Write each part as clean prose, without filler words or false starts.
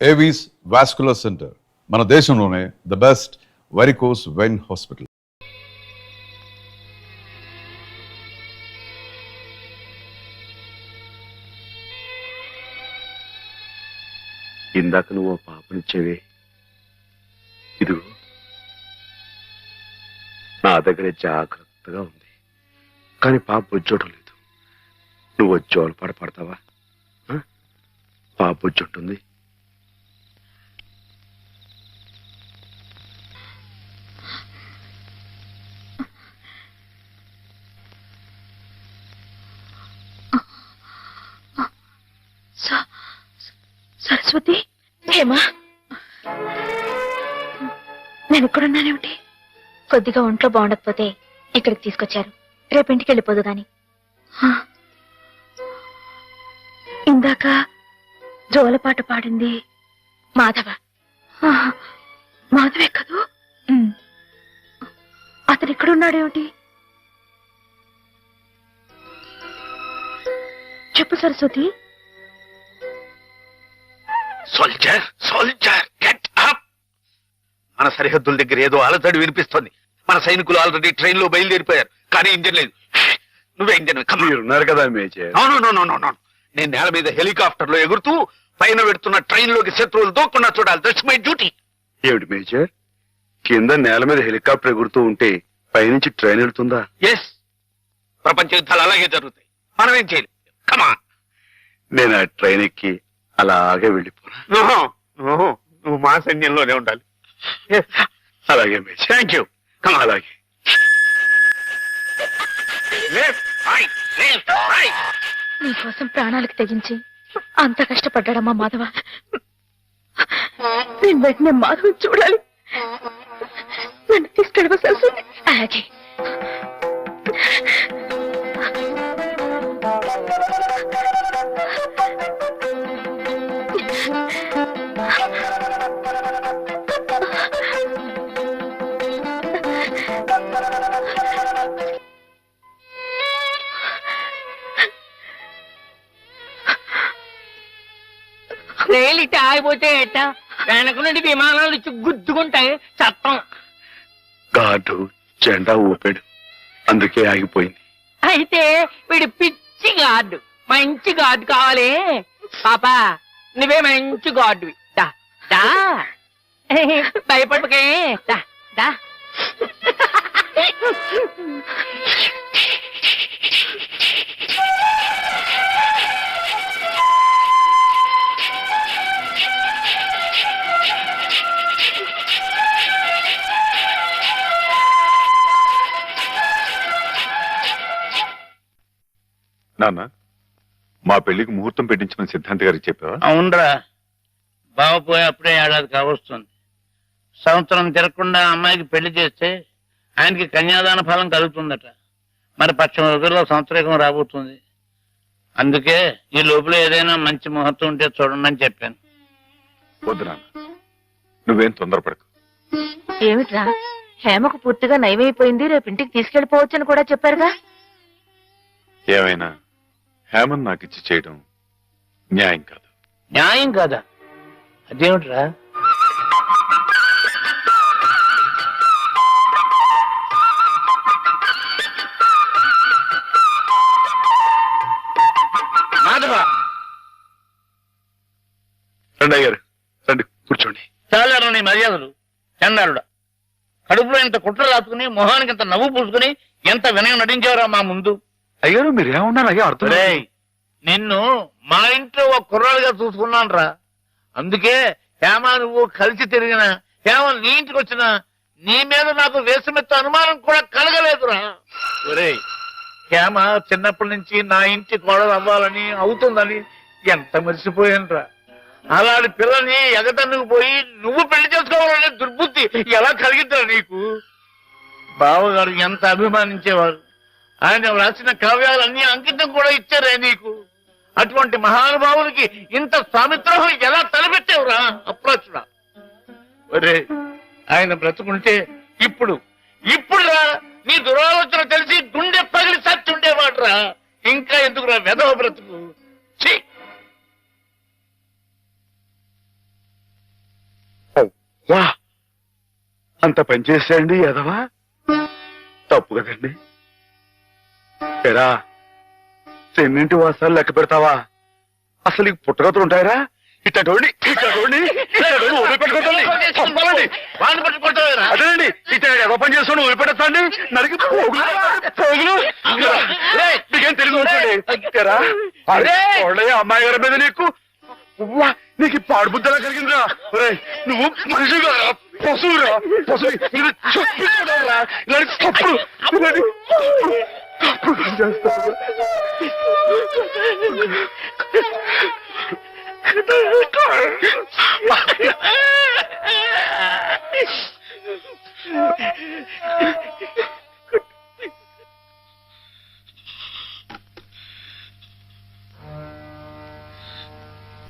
Avis vascular centre మన దేశంలోనే the best varicose vein hospital. ఇందాక నువ్వు పాపనిచ్చేవే, ఇదిగో నా దగ్గర జాగ్రత్తగా ఉంది. కానీ పాప వచ్చోటం లేదు. నువ్వు వచ్చి పడతావా? పాప వచ్చుంటుంది. సరస్వతి, ఏమా నేను ఇక్కడున్నానేమిటి? కొద్దిగా ఒంట్లో బాగుండకపోతే ఇక్కడికి తీసుకొచ్చారు. రేపింటికి వెళ్ళిపోదు గాని. ఇందాక జోలపాట పాడింది మాధవ. మాధవే కదూ? అతను ఇక్కడున్నాడేమిటి? చెప్పు Saraswati. Soldier, soldier, get up. మన సరిహద్దుల దగ్గర ఏదో అలజడి వినిపిస్తోంది. మన సైనికులు ఆల్రెడీ ట్రైన్ లో బయలుదేరిపోయారు, కానీ ఇంజన్ లేదు. నువ్వే ఇంజన్ ఉన్నారు కదా మేజర్? అవును. నేను నేల మీద హెలికాప్టర్ లో ఎగురుతూ పైన పెడుతున్న ట్రైన్ లోకి శత్రువులు దూకుండా చూడాలి. That's my duty. ఏమిటి మేజర్, కింద నేల మీద హెలికాప్టర్ ఎగురుతూ ఉంటే పైనుంచి ట్రైన్ వెళ్తుందా? ఎస్, ప్రపంచ యుద్ధాలు అలాగే జరుగుతాయి. మనం ఏం చేయలేదు. కమాన్. నేను ఆ ట్రైన్ ఎక్కి అలాగే వెళ్ళిపోనా? నువ్వు మా సైన్యంలోనే ఉండాలి. అలాగే మేజర్. Thank you. కమా. అలాగే. నీకోసం ప్రాణాలకు తెగించి అంత కష్టపడ్డాడమ్మా మాధవ. నేను వెంటనే మాధవ చూడాలి. నన్ను తీసుకెళ్ళవ సరస్వతి? అలాగే. రైలు ఇట్లా ఆగిపోతే ఎట్టా? వెనక నుండి విమానాలు ఇచ్చి గుద్దుకుంటాయి. చట్టం. గాడు జెండా ఊపాడు, అందుకే ఆగిపోయింది. అయితే వీడు పిచ్చి గార్డు. మంచి గార్డు కావాలి. పాపా, నువ్వే మంచి గార్డువి. దా దా, భయపడకే. దా దా. నాన్న, మా పెళ్లికి ముహూర్తం పెట్టించమని సిద్ధాంత్ గారికి చెప్పావా? అవునరా, బావ పోయి అప్పుడే ఏడాది కావస్తుంది. సంవత్సరం తిరగకుండా అమ్మాయికి పెళ్లి చేస్తే ఆయనకి కన్యాదాన ఫలం కలుగుతుందట. మరి పక్షం రోజుల్లో సంవత్సరం రాబోతుంది. అందుకే ఈ లోపల ఏదైనా మంచి ముహూర్తం ఉంటే చూడండి అని చెప్పాను. వద్దు నాన్న, నువ్వేం తొందరపడకు. ఏమిట్రా, హేమకు పూర్తిగా నయమైపోయింది, రేపు ఇంటికి తీసుకెళ్లిపోవచ్చని కూడా చెప్పారుగా. ఏమైనా హేమన్ నాకు ఇచ్చి చేయడం న్యాయం కాదు. న్యాయం కాదా? అదేమిట్రా? మాధవ, రండి అయ్యారు, రండి కూర్చోండి. చాలారు నీ మర్యాదలు. చండారుడా, కడుపులో ఇంత కుట్ర రాసుకుని మొహానికి ఇంత నవ్వు పూసుకుని ఎంత వినయం నటించేవరా మా ముందు. అయ్యారు మీరు ఏమన్నారు? అయ్యా అర్థం. నిన్ను మా ఇంట్లో ఒక కుర్రాలుగా చూసుకున్నాను రా. అందుకే హేమ నువ్వు కలిసి తిరిగిన, హేమ నీ ఇంటికి వచ్చినా నీ మీద నాకు వేసమెత్త అనుమానం కూడా కలగలేదురా. ఒరేయ్, హేమ చిన్నప్పటి నుంచి నా ఇంటి కోడలు అవ్వాలని అవుతుందని ఎంత మర్చిపోయాను రా. అలాంటి పిల్లని ఎగతన్నుకు పోయి నువ్వు పెళ్లి చేసుకోవాలనే దుర్బుద్ధి ఎలా కలిగిద్దా నీకు? బావగారు ఎంత అభిమానించేవారు. ఆయన రాసిన కావ్యాలన్నీ అంకితం కూడా ఇచ్చారే నీకు. అటువంటి మహానుభావులకి ఇంత స్వామిత్రోహం ఎలా తలపెట్టావురా అప్రోచుడా? ఒరే, ఆయన బ్రతుకుంటే ఇప్పుడు రా నీ దురాలోచన తెలిసి గుండె పగిలి సచ్చుండేవాడు రా. ఇంకా ఎందుకురా వెధవ బ్రతుకు? వా అంత పని చేసేయండి ఎదవా తప్పు కదండి. ఎరా చెన్నింటి వాసాలు లెక్క పెడతావా? అసలు ఈ పుట్టగతులు ఉంటాయరా? ఇట్టండి అదేనండి ఇట్లా ఏదో పని చేస్తాను వదిలిపెడతాండి నరికి పోగులు నీకేం తెలుగు అమ్మాయి గారి మీద నీకు నీకు పాడు బుద్ధలా కలిగిందిరా. నువ్వు మనిషిగా పశువురా పశువు చెప్పురా ఇలాంటి తప్పుడు చేస్తావు.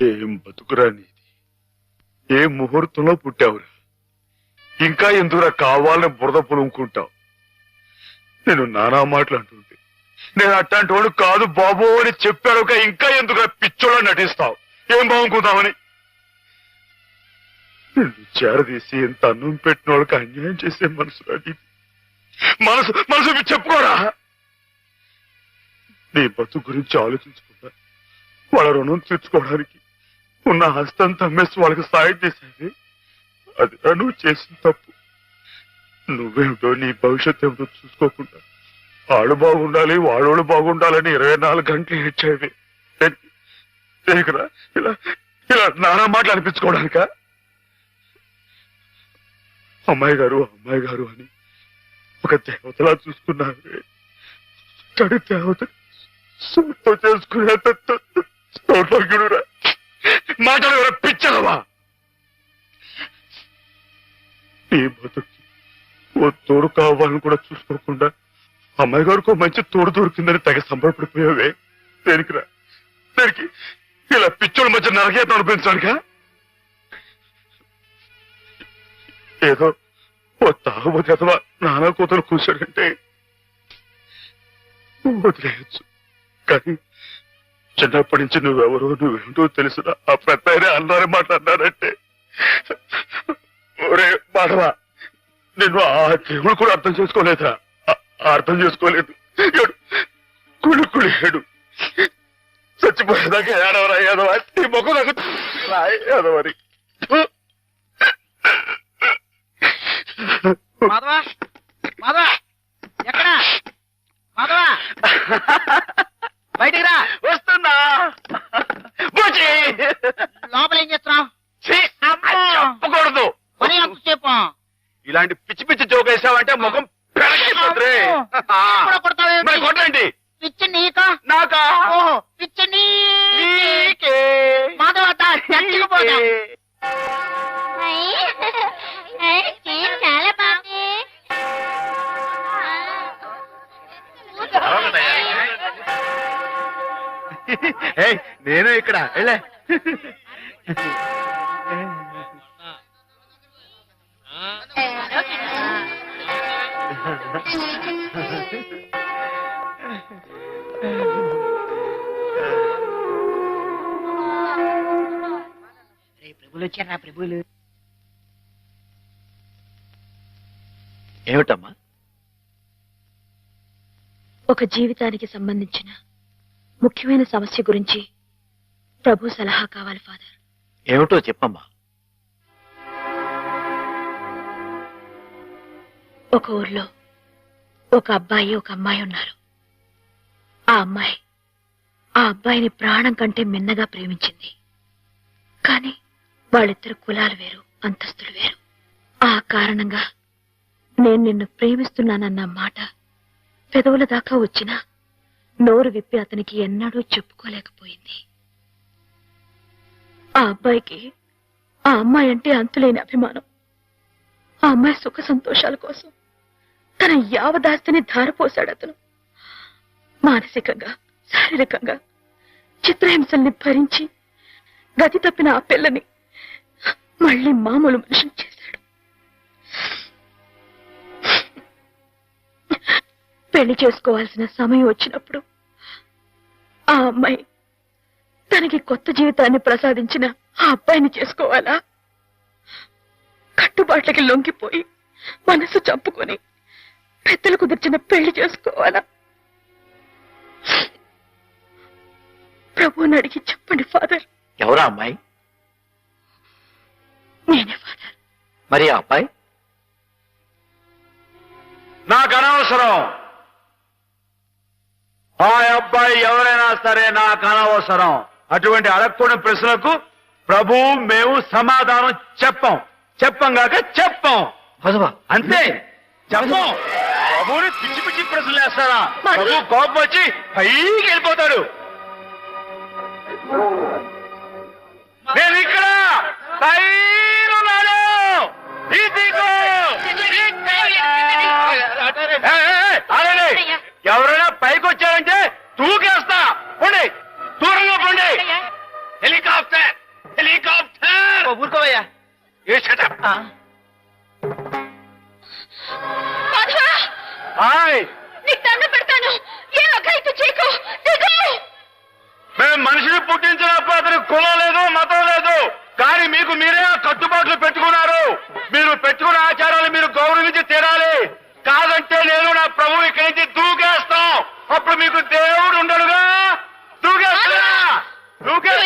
ఏం బతుకురా నీది? ఏ ముహూర్తంలో పుట్టావురా? ఇంకా ఎందుకురా కావాలని బురద పులుముకుంటావు? నేను నానా మాటలు అంటుంటే నేను అట్లాంటి వాడు కాదు బాబు అని చెప్పాడు. ఇంకా ఎందుకురా పిచ్చోళ్ళ నటిస్తావు? ఏం బాగుంకుందామని నిన్ను చేరదీసి ఎంత అన్నం పెట్టిన వాళ్ళకి అన్యాయం చేసే మనసు మనసు మనసు చెప్పుకోరా. నీ బతుకు గురించి ఆలోచించుకుంటా వాళ్ళ రుణం తీర్చుకోవడానికి ఉన్న హస్తం తమ్మేసి వాళ్ళకి సాయం చేసేది అది నువ్వు చేసిన తప్పు. నువ్వేమిటో నీ భవిష్యత్తు ఏమిటో చూసుకోకుండా వాడు బాగుండాలి వాడోళ్ళు బాగుండాలని 24 గంటలు ఏడ్చేవి. దేనికిరా ఇలా ఇలా నానా మాటలు అనిపించుకోవడానిక? అమ్మాయి గారు అని ఒక దేవతలా చూసుకున్నారు. తడి దేవత సొంత చేసుకునేరా మాటలు పిచ్చలవా? ఈ బతుకి ఓ తోడు కావాలని కూడా చూసుకోకుండా అమ్మాయి గారికి మంచి తోడు దొరికిందని తెగ సంబరపడిపోయావే. దేనికిరా? దేనికి ఇలా పిచ్చోళ్ళ మధ్య నరకేత అనిపించాడుగా? ఏదో ఓ తాగుబోతు అథవా నానా కూతురు కూర్చోడంటే వదిలేయచ్చు. కానీ చిన్నప్పటి నుంచి నువ్వెవరో నువ్వేంటో తెలుసురా. ఆ పెద్ద అన్నారే మాట్లాడినారంటే ఒరే మాధవా నిన్ను ఆ దేవుడు కూడా అర్థం చేసుకోలేదురా. అర్థం చేసుకోలేదు. కుళ్ళు ఏడు చచ్చిపోయేదాకా ఏడవరా ఏదవా నీ మొక్క ఏదవని మాధవా మాధవా ఎక్కడా మాధవా బయటికి రా. వస్తున్నా. లోపల ఏం చేస్తున్నావు? చెప్పకూడదు. పని ఎంతసేపు? ఇలాంటి పిచ్చి పిచ్చి జోక్ వేసావంటే ముఖం పెరగైపోతుంది. మరి కొట్టండి. పిచ్చి నీకా నాకా? పిచ్చి నీకే. మాధవ చచ్చికి పోదా. చాలా బాగుంది. నేను ఇక్కడ వెళ్ళే ప్రభులు వచ్చారా? ప్రభులు ఏమిటమ్మా? ఒక జీవితానికి సంబంధించిన ముఖ్యమైన సమస్య గురించి ప్రభు సలహా కావాలి ఫాదర్. ఏమిటో చెప్పమ్మా. ఒక ఊర్లో ఒక అబ్బాయి ఒక అమ్మాయి ఉన్నారు. ఆ అమ్మాయి ఆ అబ్బాయిని ప్రాణం కంటే మిన్నగా ప్రేమించింది. కానీ వాళ్ళిద్దరు కులాలు వేరు, అంతస్తులు వేరు. ఆ కారణంగా నేను నిన్ను ప్రేమిస్తున్నానన్న మాట పెదవుల దాకా వచ్చినా నోరు విప్పి అతనికి ఎన్నడూ చెప్పుకోలేకపోయింది. ఆ అబ్బాయికి ఆ అమ్మాయి అంటే అంతులేని అభిమానం. ఆ అమ్మాయి సుఖ సంతోషాల కోసం తన యావదాస్తిని ధారపోశాడు అతను. మానసికంగా శారీరకంగా చిత్రహింసల్ని భరించి గతి తప్పిన ఆ పిల్లని మళ్ళీ మామూలు మనిషిని చేశాడు. పెళ్లి చేసుకోవాల్సిన సమయం వచ్చినప్పుడు ఆ అమ్మాయి తనకి కొత్త జీవితాన్ని ప్రసాదించిన ఆ అబ్బాయిని చేసుకోవాలా? కట్టుబాట్లకి లొంగిపోయి మనసు చంపుకొని పెద్దలు కుదిర్చిన పెళ్లి చేసుకోవాలా? ప్రభువుని అడిగి చెప్పండి ఫాదర్. ఎవరా అమ్మాయి? నేనే ఫాదర్. మరి ఆ అబ్బాయి? నాకు అనవసరం. ఆ అబ్బాయి ఎవరైనా సరే నాకు అనవసరం. అటువంటి అడగకూడని ప్రశ్నలకు ప్రభు మేము సమాధానం చెప్పంగాక చెప్పం. అంతే, చెప్పం. ప్రభుని పిచ్చి పిచ్చి ప్రశ్నలు వేస్తారా? ప్రభు కోపం వచ్చి పైకి వెళ్ళిపోతాడు. నేను ఇక్కడ పైనున్నాను. ఇదిగో. ఆగండి. ఎవరైనా పైకి వచ్చారంటే తూకేస్తా. పోండి, దూరంగా పోండి. Helicopter helicopter. ఊరుకోవయ్యా. ఏ షటప్. హాయ్, నీకు దండం పెడతాను. ఏ అఘాయితీ చేయకు. దిగు. మేము మనిషిని పుట్టించినప్పుడు అతనికి కులం లేదు, మతం లేదు. కానీ మీకు మీరే ఆ కట్టుబాట్లు పెట్టుకున్నారు. మీరు పెట్టుకున్న ఆచారాలు మీరు గౌరవించి తీరాలి. కాదంటే నేను నా ప్రభు ఇక్కడి నుంచి దూకేస్తాం. అప్పుడు మీకు దేవుడు ఉండడుగా.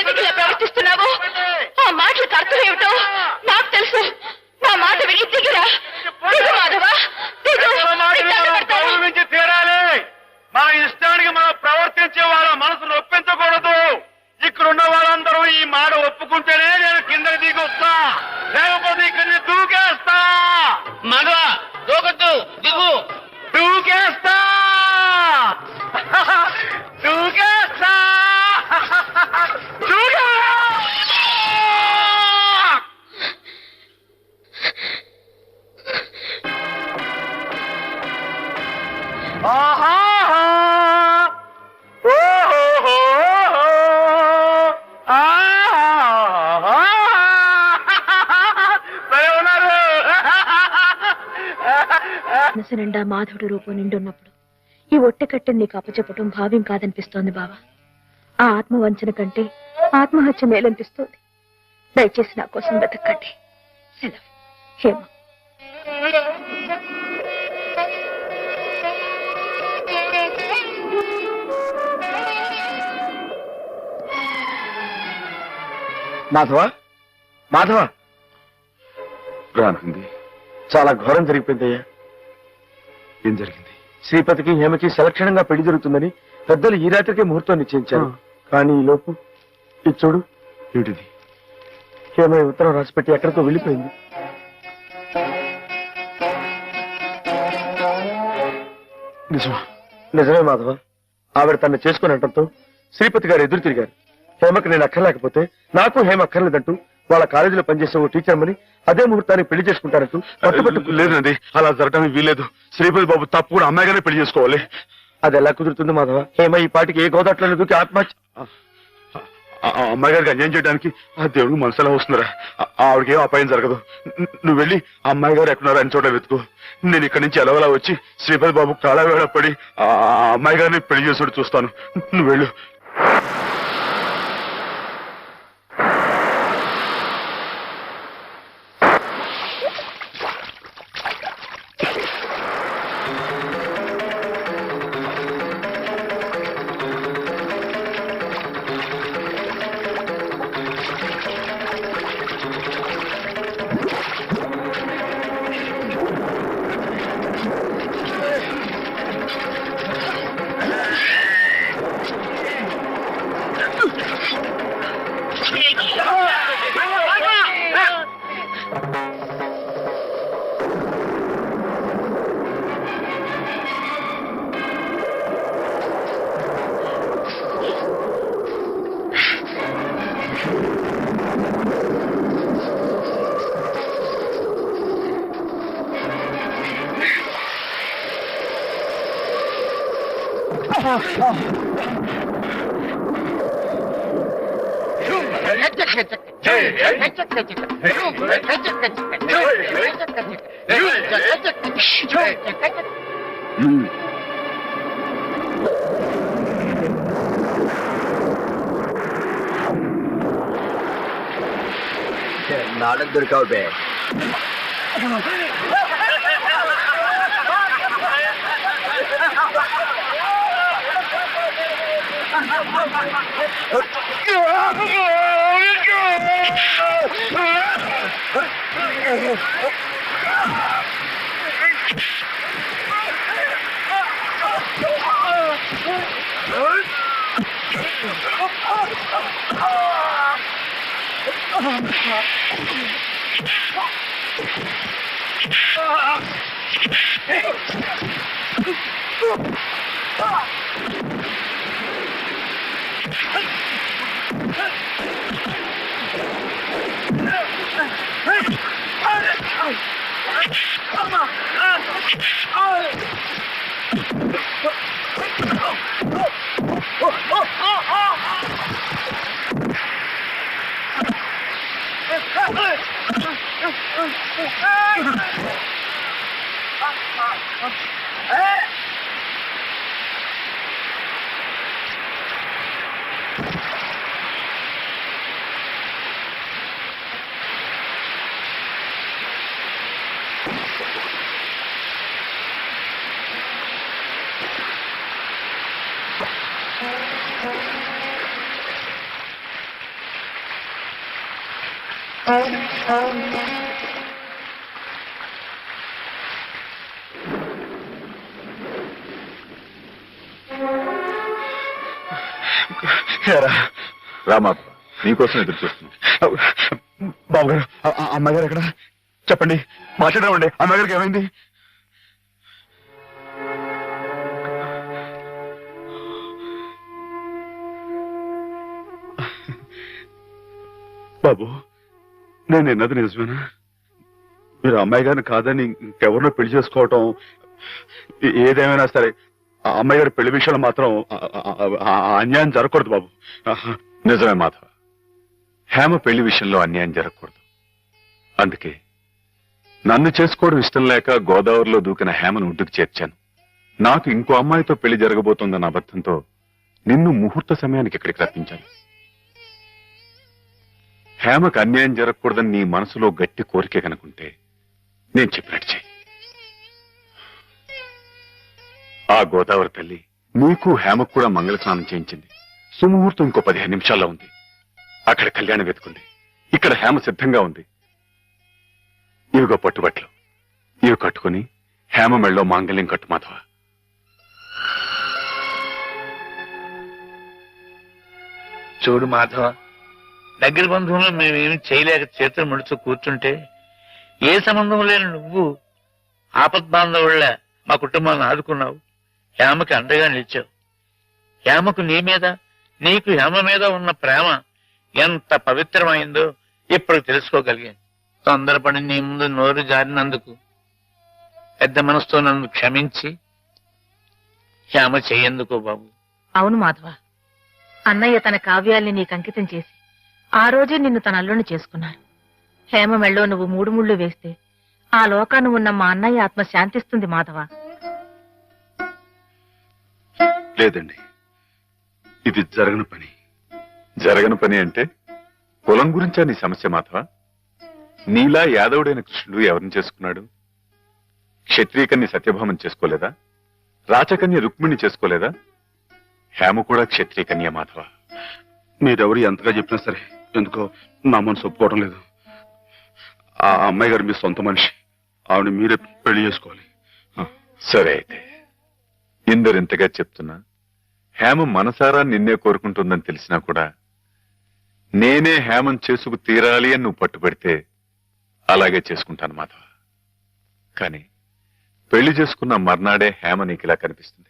ఎందుకు ఇలా ప్రవర్తిస్తున్నావు? ఆ మాటలకు అర్థం ఏమిటో నాకు తెలుసు. నా మాట విని దిగిరా. దిగు మాధవా, దిగు. నీకు దండం పెడతాను. గౌరవించి తీరాలి. మా ఇష్టానికి మనం ప్రవర్తించే వాళ్ళ మనసును ఒప్పించకూడదు. ఇక్కడున్న వాళ్ళందరూ ఈ మాట ఒప్పుకుంటేనే నేను కిందకి దిగి వస్తా. లేకపోతే ఇక్కడిని దూకేస్తా. మాధవ దూకొద్దు, దిగు. దూకేస్తా. దూకేస్తా. మనసు నిండా మాధవుడు రూపం నిండున్నప్పుడు ఈ ఒట్టె కట్టెని నీకు అప్పచెప్పటం భావ్యం కాదనిపిస్తోంది బావా. ఆ ఆత్మవంచన కంటే ఆత్మహత్య మేలనిపిస్తోంది. దయచేసి నా కోసం వెతక్కండి. సెలవు. హేమ. మాధవ రానుంది. చాలా ఘోరం జరిగిపోయిందయ్యా. ఏం జరిగింది? శ్రీపతికి హేమకి సలక్షణంగా పెళ్లి జరుగుతుందని పెద్దలు ఈ రాత్రికే ముహూర్తం నిశ్చయించారు. కానీ ఈ లోపు ఇది చూడు. ఏమిటిది? హేమ ఉత్తరం రాసిపెట్టి ఎక్కడికో వెళ్ళిపోయింది. నిజమే మాధవ. ఆవిడ తను చేసుకుని అనటంతో శ్రీపతి గారు ఎదురు తిరిగారు. హేమకి నేను అక్కర్లేకపోతే నాకు హేమ అక్కర్లేదంటూ వాళ్ళ కాలేజీలో పనిచేసే ఓ టీచర్మని అదే ముహూర్తాన్ని పెళ్లి చేసుకుంటారంటూ పట్టుబట్టు. లేదండి, అలా జరగడానికి వీలేదు. శ్రీపతి బాబు తప్పు కూడా అమ్మాయిగానే పెళ్లి చేసుకోవాలి. అది ఎలా కుదురుతుంది మాధవ? హేమ ఈ పాటికి ఏ గోదాట్లో దూకి ఆత్మహత్య. అమ్మాయి గారికి అన్యాయం చేయడానికి ఆ దేవుడు మనసులో వస్తున్నారా? ఆవిడకి ఏం అపాయం జరగదు. నువ్వు వెళ్ళి అమ్మాయి గారు ఎక్కడున్నారో అని చోట వెతుకు. నేను ఇక్కడి నుంచి ఎలవలా వచ్చి శ్రీపతి బాబు కాళవేళ పడి ఆ అమ్మాయి గారిని పెళ్లి చేసుకుంటూ చూస్తాను. నువ్వు వెళ్ళు. నాడకు దొరికావు బే. రామా, నీకోసం ఎదురు చూస్తున్నా. బాబు గారు, అమ్మగారు ఎక్కడ? చెప్పండి, మాట్లాడమండి. అమ్మగారికి ఏమైంది? బాబు, నేను విన్నది నిజమేనా? మీరు అమ్మాయి గారిని కాదని ఇంకెవరినో పెళ్లి చేసుకోవటం, ఏదేమైనా సరే ఆ అమ్మాయి గారి పెళ్లి విషయంలో మాత్రం అన్యాయం జరగకూడదు బాబు. నిజమే మాధవ, హేమ పెళ్లి విషయంలో అన్యాయం జరగకూడదు. అందుకే నన్ను చేసుకోవడం ఇష్టం లేక గోదావరిలో దూకిన హేమను ఒడ్డుకు చేర్చాను. నాకు ఇంకో అమ్మాయితో పెళ్లి జరగబోతోందన్న అబద్ధంతో నిన్ను ముహూర్త సమయానికి ఇక్కడికి రప్పించాను. హేమకు అన్యాయం జరగకూడదని నీ మనసులో గట్టి కోరిక కనుకుంటే నేను చెప్పినట్టు చెయ్యి. ఆ గోదావరి తల్లి నీకు హేమకు కూడా మంగళ స్నానం చేయించింది. సుముహూర్తం ఇంకో 15 నిమిషాల్లో ఉంది. అక్కడ కళ్యాణం వెతుకుంది. ఇక్కడ హేమ సిద్ధంగా ఉంది. ఇవిగో పట్టుబట్లు, ఇవి కట్టుకుని హేమ మెళ్ళో మాంగళ్యం కట్టు మాధవ. చూడు మాధవ, దగ్గర బంధువులు మేమేమి చేయలేక చేతులు ముడుచు కూర్చుంటే ఏ సంబంధం లేని నువ్వు ఆపద్బాంధవుళ్ళ మా కుటుంబాన్ని ఆదుకున్నావు. హేమకి అండగా నిలిచావు. హేమకు నీ మీద, నీకు హేమ మీద ఉన్న ప్రేమ ఎంత పవిత్రమైందో ఇప్పుడు తెలుసుకోగలిగాను. తొందరపడి నీ ముందు నోరు జారినందుకు పెద్ద మనసుతో నన్ను క్షమించి హేమ చెయ్యేందుకు బాబు. అవును మాధవ, అన్నయ్య తన కావ్యాల్ని నీకు అంకితం చేసి ఆ రోజే నిన్ను తన అల్లుని చేసుకున్నాడు. హేమ మెళ్ళో నువ్వు 3 ముళ్ళు వేస్తే ఆ లోకాన ఉన్న మా అన్నయ్య ఆత్మ శాంతిస్తుంది మాధవ. లేదండి, ఇది జరగని పని. జరగని పని అంటే కులం గురించా నీ సమస్య మాధవ? నీలా యాదవుడైన కృష్ణుడు ఎవరిని చేసుకున్నాడు? క్షత్రియకన్య సత్యభామని చేసుకోలేదా? రాచకన్య రుక్మిణి చేసుకోలేదా? హేమ కూడా క్షత్రియకన్య మాధవ. మీరెవరు ఎంతగా చెప్పినా సరే ఎందుకో నా మనసు ఒప్పుకోవడం లేదు. ఆ అమ్మాయి గారు మీ సొంత మనిషి, ఆవిడ మీరే పెళ్లి చేసుకోవాలి. సరే అయితే, ఇందరింతగా చెప్తున్నా హేమ మనసారా నిన్నే కోరుకుంటుందని తెలిసినా కూడా నేనే హేమం చేసుకు తీరాలి అని నువ్వు పట్టుబడితే అలాగే చేసుకుంటాను మాధవ. కానీ పెళ్లి చేసుకున్న మర్నాడే హేమ నీకు ఇలా కనిపిస్తుంది.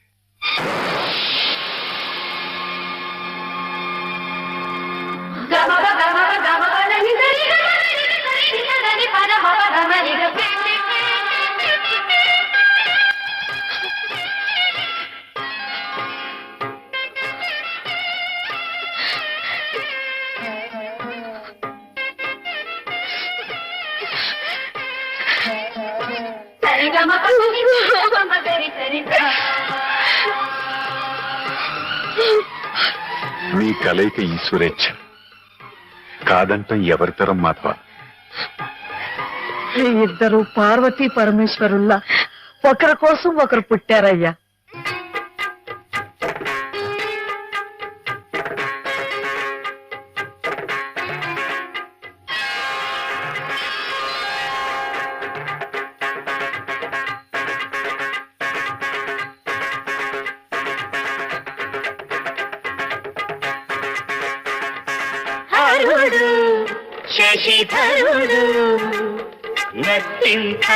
నీ కలయిక ఈశ్వరేచ్ఛ, కాదంటాం ఎవరితరం మాధవ. ఇద్దరు పార్వతీ పరమేశ్వరుల్లా ఒకరి కోసం ఒకరు పుట్టారయ్యా. శశిధరుడు